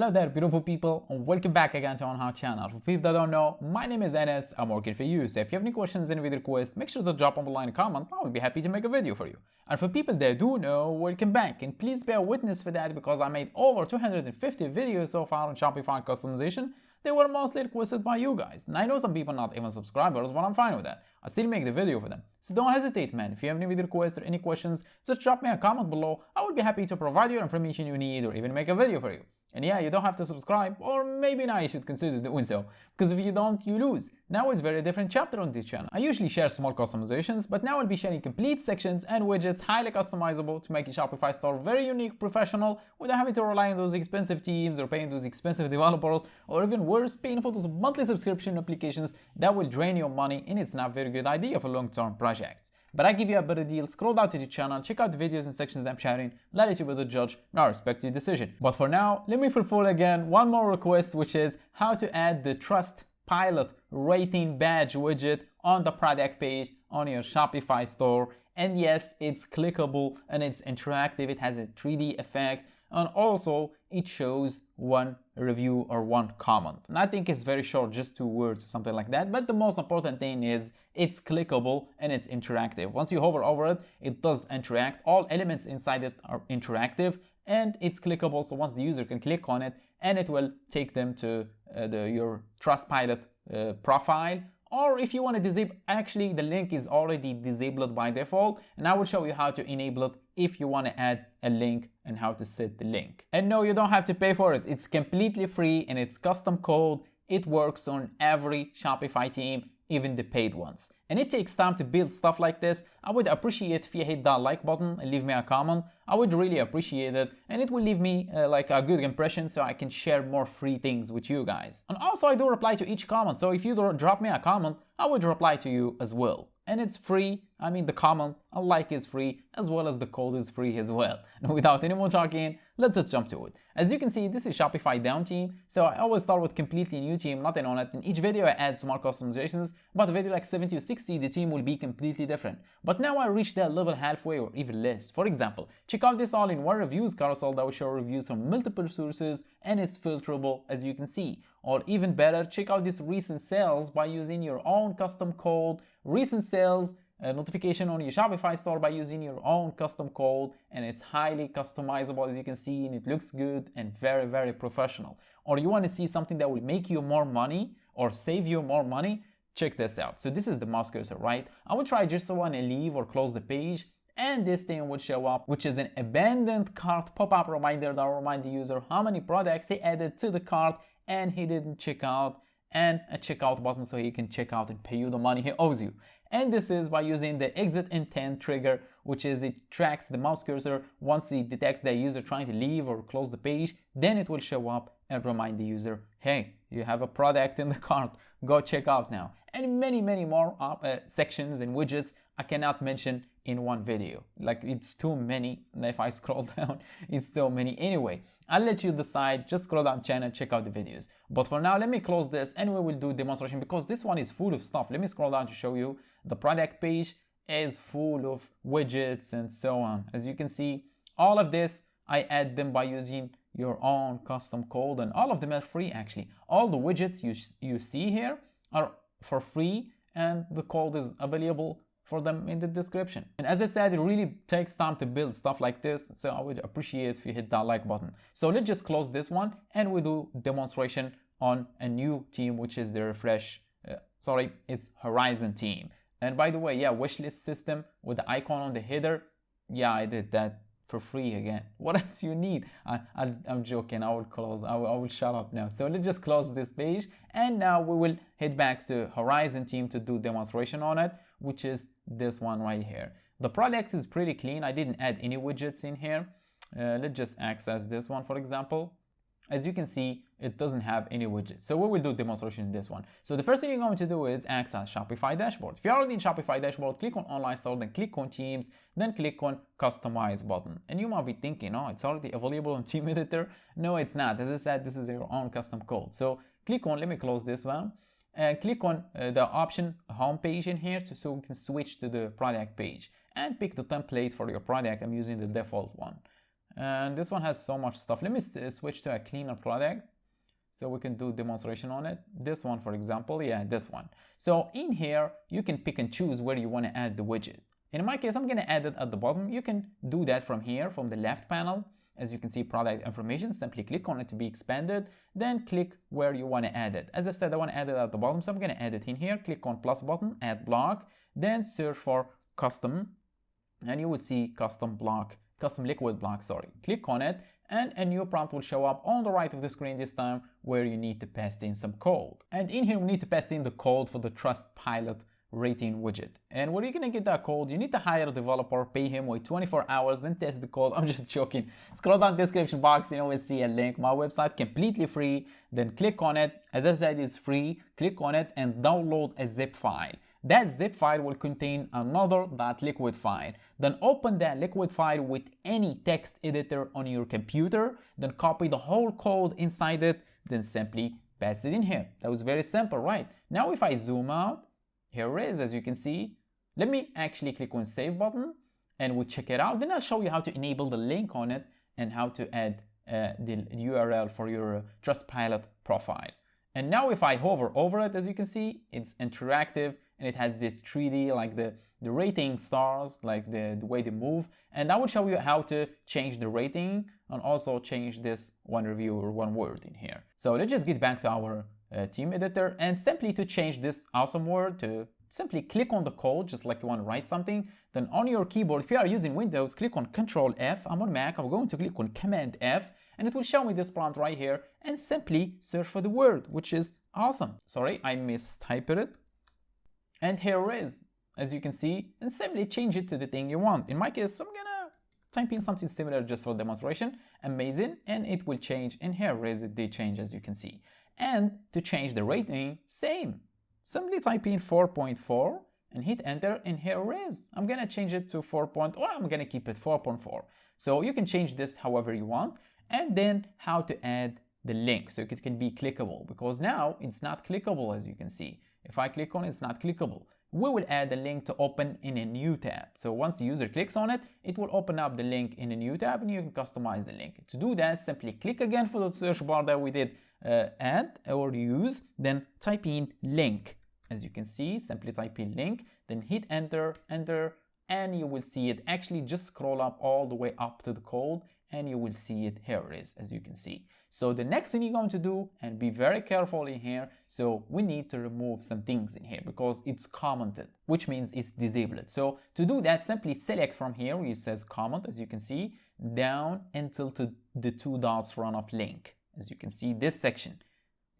Hello there, beautiful people, and welcome back again to our channel. For people that don't know, my name is Enes. I'm working for you. So if you have any questions, any video requests, make sure to drop them below in a comment. I will be happy to make a video for you. And for people that do know, welcome back. And please bear witness for that because I made over 250 videos so far on Shopify customization. They were mostly requested by you guys. And I know some people not even subscribers, but I'm fine with that. I still make the video for them. So don't hesitate, man. If you have any video requests or any questions, just drop me a comment below. I will be happy to provide you the information you need or even make a video for you. And yeah, you don't have to subscribe, or maybe now you should consider doing so, because if you don't, you lose. Now is a very different chapter on this channel. I usually share small customizations, but now I'll be sharing complete sections and widgets highly customizable to make your Shopify store very unique, professional, without having to rely on those expensive teams or paying those expensive developers, or even worse, paying for those monthly subscription applications that will drain your money, and it's not a very good idea for long-term projects. But I give you a better deal. Scroll down to the channel, check out the videos and sections that I'm sharing, let you be the judge, and I respect your decision. But for now, let me fulfill again one more request, which is how to add the Trustpilot rating badge widget on the product page on your Shopify store. And yes, it's clickable and it's interactive, it has a 3D effect, and also it shows one review or one comment. And I think it's very short, just 2 words or something like that. But the most important thing is it's clickable and it's interactive. Once you hover over it, it does interact. All elements inside it are interactive and it's clickable. So once the user can click on it, and it will take them to your Trustpilot profile. Or if you want to disable, actually the link is already disabled by default, and I will show you how to enable it if you want to add a link and how to set the link. And no, you don't have to pay for it. It's completely free and it's custom code. It works on every Shopify team, even the paid ones. And it takes time to build stuff like this. I would appreciate if you hit that like button and leave me a comment. I would really appreciate it, and it will leave me like a good impression so I can share more free things with you guys. And also I do reply to each comment, so if you drop me a comment, I would reply to you as well. And it's free. I mean, the comment, a like is free, as well as the code is free as well. And without any more talking, let's just jump to it. As you can see, this is Shopify down team. So I always start with completely new team, nothing on it. In each video I add small customizations, but video like 70 or 60, the team will be completely different. But now I reached that level halfway or even less. For example, check out this all-in-one reviews carousel that will show reviews from multiple sources and it's filterable, as you can see. Or even better, check out this recent sales by using your own custom code, recent sales notification on your Shopify store by using your own custom code, and it's highly customizable, as you can see, and it looks good and very, very professional. Or you want to see something that will make you more money or save you more money, check this out. So this is the mouse cursor, right? I will try just so I want to leave or close the page, and this thing will show up, which is an abandoned cart pop-up reminder that will remind the user how many products he added to the cart and he didn't check out, and a checkout button so he can check out and pay you the money he owes you. And this is by using the exit intent trigger, which is it tracks the mouse cursor. Once it detects the user trying to leave or close the page, then it will show up and remind the user, hey, you have a product in the cart, go check out now. And many, many more sections and widgets I cannot mention in one video. Like, it's too many, and if I scroll down, it's so many. Anyway, I'll let you decide. Just scroll down channel, check out the videos. But for now, let me close this and we will do demonstration because this one is full of stuff. Let me scroll down to show you. The product page is full of widgets and so on. As you can see, all of this, I add them by using your own custom code, and all of them are free actually. All the widgets you see here are for free, and the code is available for them in the description. And as I said, it really takes time to build stuff like this, so I would appreciate if you hit that like button. So let's just close this one and we do demonstration on a new team, which is the it's Horizon team. And by the way, yeah, wishlist system with the icon on the header, yeah, I did that for free again. What else you need? I'm joking. I will shut up now. So let's just close this page, and now we will head back to Horizon team to do demonstration on it, which is this one right here. The product is pretty clean. I didn't add any widgets in here. Let's just access this one, for example. As you can see, it doesn't have any widgets. So we will do demonstration in this one. So the first thing you're going to do is access Shopify dashboard. If you're already in Shopify dashboard, click on online store, then click on teams, then click on customize button. And you might be thinking, oh, it's already available on team editor. No, it's not. As I said, this is your own custom code. So click on, let me close this one. Click on the option home page in here so we can switch to the product page and pick the template for your product. I'm using the default one. And this one has so much stuff. Let me switch to a cleaner product so we can do demonstration on it. This one, for example, yeah, this one. So in here, you can pick and choose where you want to add the widget. In my case, I'm going to add it at the bottom. You can do that from here, from the left panel. As you can see, product information, simply click on it to be expanded, then click where you want to add it. As I said, I want to add it at the bottom, so I'm going to add it in here. Click on plus button, add block, then search for custom, and you will see custom liquid block, sorry. Click on it, and a new prompt will show up on the right of the screen this time, where you need to paste in some code. And in here, we need to paste in the code for the Trustpilot rating widget. And where are you gonna get that code? You need to hire a developer, pay him, wait 24 hours, then test the code. I'm just joking. Scroll down the description box, you will see a link. My website, completely free. Then click on it. As I said, it's free. Click on it and download a zip file. That zip file will contain another .liquid file. Then open that liquid file with any text editor on your computer. Then copy the whole code inside it. Then simply paste it in here. That was very simple, right? Now if I zoom out, here it is, as you can see. Let me actually click on save button and we'll check it out. Then I'll show you how to enable the link on it and how to add the URL for your Trustpilot profile. And now if I hover over it, as you can see, it's interactive and it has this 3D, like the rating stars, like the way they move. And I will show you how to change the rating and also change this one review or one word in here. So let's just get back to our team editor, and simply to change this awesome word, to simply click on the code just like you want to write something. Then on your keyboard, if you are using Windows, click on Control F. I'm on Mac, I'm going to click on Command F, and it will show me this prompt right here, and simply search for the word, which is awesome. Sorry, I mistyped it. And here it is, as you can see, and simply change it to the thing you want. In my case, I'm gonna type in something similar just for demonstration. Amazing, and it will change. And here it is, it did change, as you can see. And to change the rating, same. Simply type in 4.4 and hit enter, and here it is. I'm gonna change it to 4. Or I'm gonna keep it 4.4. So you can change this however you want. And then how to add the link so it can be clickable, because now it's not clickable, as you can see. If I click on it, it's not clickable. We will add the link to open in a new tab. So once the user clicks on it, it will open up the link in a new tab and you can customize the link. To do that, simply click again for the search bar that we did add or use, then type in link. As you can see, simply type in link, then hit enter, and you will see it. Actually, just scroll up all the way up to the code and you will see it. Here it is, as you can see. So the next thing you're going to do, and be very careful in here, so we need to remove some things in here because it's commented, which means it's disabled. So to do that, simply select from here where it says comment, as you can see, down until to the 2 dots front of link. As you can see, this section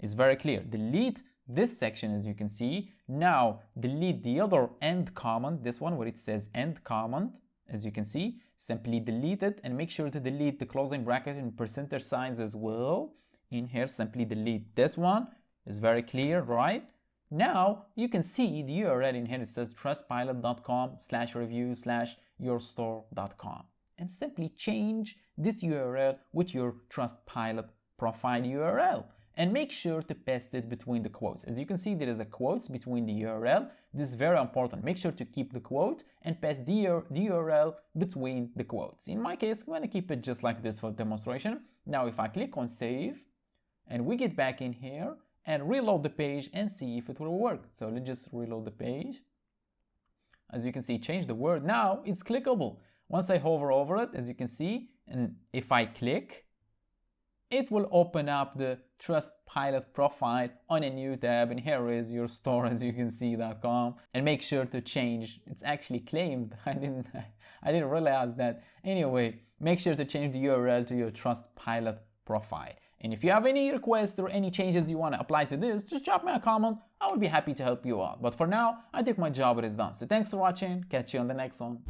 is very clear. Delete this section, as you can see. Now delete the other end comment, this one where it says end comment. As you can see, simply delete it and make sure to delete the closing bracket and percentage signs as well. In here, simply delete this one. It's very clear, right? Now you can see the URL in here. It says trustpilot.com/review/yourstore.com, and simply change this URL with your Trustpilot profile URL. And make sure to paste it between the quotes. As you can see, there is a quotes between the URL. This is very important. Make sure to keep the quote and paste the URL between the quotes. In my case, I'm going to keep it just like this for demonstration. Now, if I click on save and we get back in here and reload the page and see if it will work. So let's just reload the page. As you can see, change the word. Now it's clickable. Once I hover over it, as you can see, and if I click, it will open up the Trustpilot profile on a new tab, and here is your store, as you can see.com. And make sure to change. It's actually claimed. I didn't realize that. Anyway, make sure to change the URL to your Trustpilot profile. And if you have any requests or any changes you want to apply to this, just drop me a comment. I will be happy to help you out. But for now, I think my job is done. So thanks for watching. Catch you on the next one.